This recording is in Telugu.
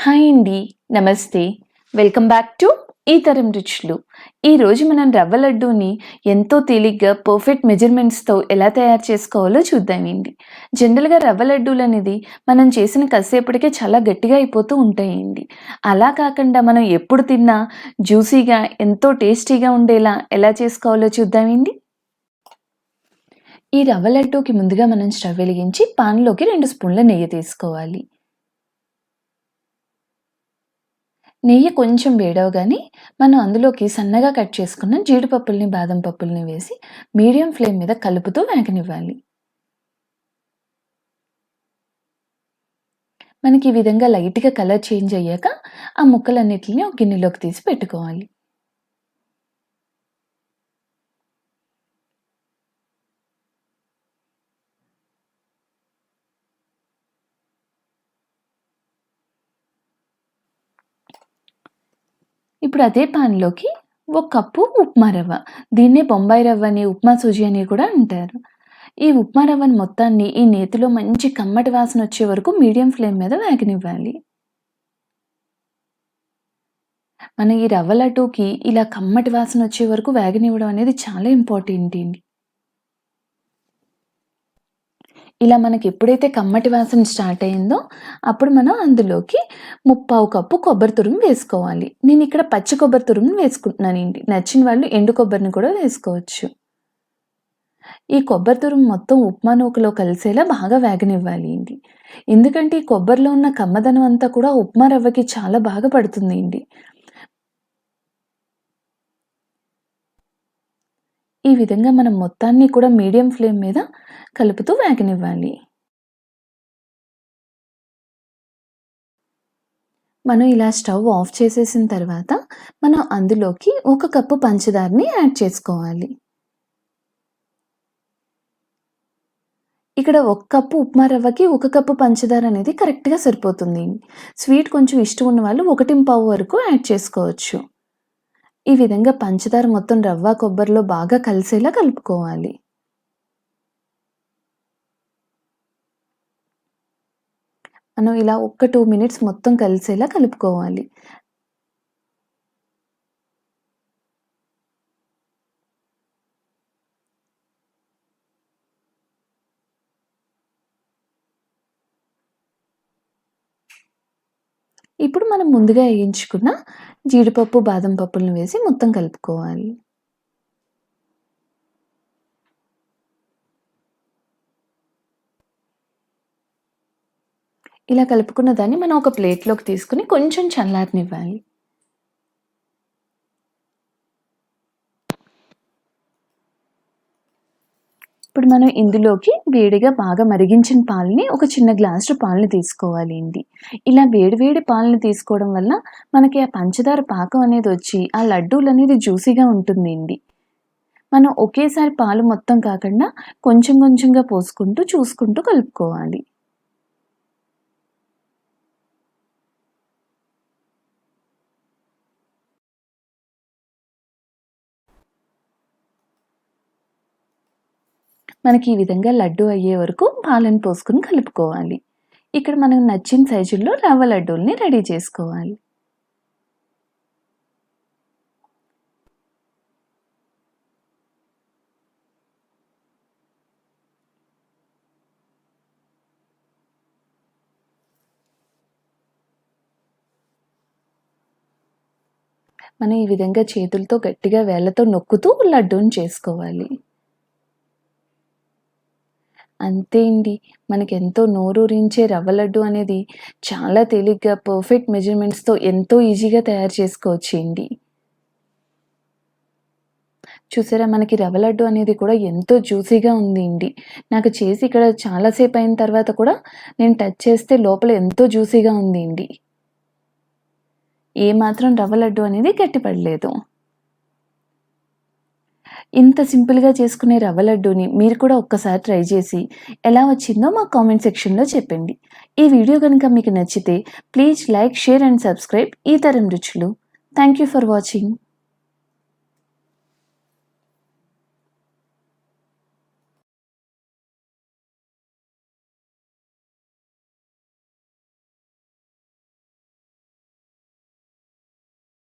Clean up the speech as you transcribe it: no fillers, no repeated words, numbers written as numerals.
హాయ్ అండి, నమస్తే. వెల్కమ్ బ్యాక్ టు ఈతరం రుచులు. ఈరోజు మనం రవ్వ లడ్డూని ఎంతో తేలిగ్గా పర్ఫెక్ట్ మెజర్మెంట్స్తో ఎలా తయారు చేసుకోవాలో చూద్దామండి. జనరల్గా రవ్వ లడ్డూలు అనేది మనం చేసిన కాసేపటికే చాలా గట్టిగా అయిపోతూ ఉంటాయండి. అలా కాకుండా మనం ఎప్పుడు తిన్నా జ్యూసీగా ఎంతో టేస్టీగా ఉండేలా ఎలా చేసుకోవాలో చూద్దామండి. ఈ రవ్వ లడ్డూకి ముందుగా మనం స్టవ్ వెలిగించి పాన్లోకి 2 స్పూన్ల నెయ్యి తీసుకోవాలి. నెయ్యి కొంచెం వేడవగానే మనం అందులోకి సన్నగా కట్ చేసుకున్న జీడిపప్పుల్ని, బాదం పప్పుల్ని వేసి మీడియం ఫ్లేమ్ మీద కలుపుతూ వేగనివ్వాలి. మనకి ఈ విధంగా లైట్‌గా కలర్ చేంజ్ అయ్యాక ఆ ముక్కలన్నిటిని ఒక గిన్నెలోకి తీసి పెట్టుకోవాలి. ఇప్పుడు అదే పాన్‌లోకి ఒక కప్పు ఉప్మా రవ్వ, దీన్నే బొంబాయి రవ్వ అని, ఉప్మా సుజి అని కూడా అంటారు. ఈ ఉప్మా రవ్వని మొత్తాన్ని ఈ నేతిలో మంచి కమ్మటి వాసన వచ్చే వరకు మీడియం ఫ్లేమ్ మీద వేగనివ్వాలి. మన ఈ రవ్వ లడ్డూకి ఇలా కమ్మటి వాసన వచ్చే వరకు వేగనివ్వడం అనేది చాలా ఇంపార్టెంట్ అండి. ఇలా మనకి ఎప్పుడైతే కమ్మటి వాసన స్టార్ట్ అయిందో అప్పుడు మనం అందులోకి ముప్పావు కప్పు కొబ్బరి తురుము వేసుకోవాలి. నేను ఇక్కడ పచ్చి కొబ్బరి తురుముని వేసుకుంటున్నానండి. నచ్చిన వాళ్ళు ఎండు కొబ్బరిని కూడా వేసుకోవచ్చు. ఈ కొబ్బరి తురుము మొత్తం ఉప్మా నూకలో కలిసేలా బాగా వేగనివ్వాలి అండి. ఎందుకంటే ఈ కొబ్బరిలో ఉన్న కమ్మదనం అంతా కూడా ఉప్మా రవ్వకి చాలా బాగా పడుతుంది అండి. ఈ విధంగా మనం మొత్తాన్ని కూడా మీడియం ఫ్లేమ్ మీద కలుపుతూ వేగనివ్వాలి. మనం ఇలా స్టవ్ ఆఫ్ చేసేసిన తర్వాత మనం అందులోకి 1 కప్పు పంచదారని యాడ్ చేసుకోవాలి. ఇక్కడ 1 కప్పు ఉప్మా రవ్వకి 1 కప్పు పంచదార అనేది కరెక్ట్‌గా సరిపోతుంది. స్వీట్ కొంచెం ఇష్టం ఉన్న వాళ్ళు 1.25 వరకు యాడ్ చేసుకోవచ్చు. ఈ విధంగా పంచదార మొత్తం రవ్వ, కొబ్బరిలో బాగా కలిసేలా కలుపుకోవాలి. మనం ఇలా ఒక్క 2 మినిట్స్ మొత్తం కలిసేలా కలుపుకోవాలి. ఇప్పుడు మనం ముందుగా వేయించుకున్న జీడిపప్పు, బాదం పప్పులను వేసి మొత్తం కలుపుకోవాలి. ఇలా కలుపుకున్న దాన్ని మనం ఒక ప్లేట్‌లోకి తీసుకొని కొంచెం చల్లారనివ్వాలి. ఇప్పుడు మనం ఇందులోకి వేడిగా బాగా మరిగించిన పాలని ఒక చిన్న గ్లాసు పాలని తీసుకోవాలి అండి. ఇలా వేడి వేడి పాలని తీసుకోవడం వల్ల మనకి ఆ పంచదార పాకం అనేది వచ్చి ఆ లడ్డూలనేది జ్యూసీగా ఉంటుందండి. మనం ఒకేసారి పాలు మొత్తం కాకుండా కొంచెం కొంచెంగా పోసుకుంటూ చూసుకుంటూ కలుపుకోవాలి. మనకి ఈ విధంగా లడ్డు అయ్యే వరకు పాలను పోసుకొని కలుపుకోవాలి. ఇక్కడ మనకు నచ్చిన సైజుల్లో రవ్వ లడ్డూల్ని రెడీ చేసుకోవాలి. మనం ఈ విధంగా చేతులతో గట్టిగా వేళ్ళతో నొక్కుతూ లడ్డూని చేసుకోవాలి. అంతే అండి. మనకెంతో నోరూరించే రవ్వ లడ్డు అనేది చాలా తేలిగ్గా పర్ఫెక్ట్ మెజర్‌మెంట్స్‌తో ఎంతో ఈజీగా తయారు చేసుకోవచ్చండి. చూసారా, మనకి రవ్వ లడ్డు అనేది కూడా ఎంతో జ్యూసీగా ఉందండి. నాకు చేసి ఇక్కడ చాలా సేపు అయిన తర్వాత కూడా నేను టచ్ చేస్తే లోపల ఎంతో జ్యూసీగా ఉందండి. ఏమాత్రం రవ్వ లడ్డు అనేది గట్టిపడలేదు. ఇంత సింపుల్‌గా చేసుకునే రవ్వ లడ్డూని మీరు కూడా ఒక్కసారి ట్రై చేసి ఎలా వచ్చిందో మా కామెంట్ సెక్షన్‌లో చెప్పండి. ఈ వీడియో గనుక మీకు నచ్చితే please like, share and subscribe ఈతరం రుచులు. Thank you for watching.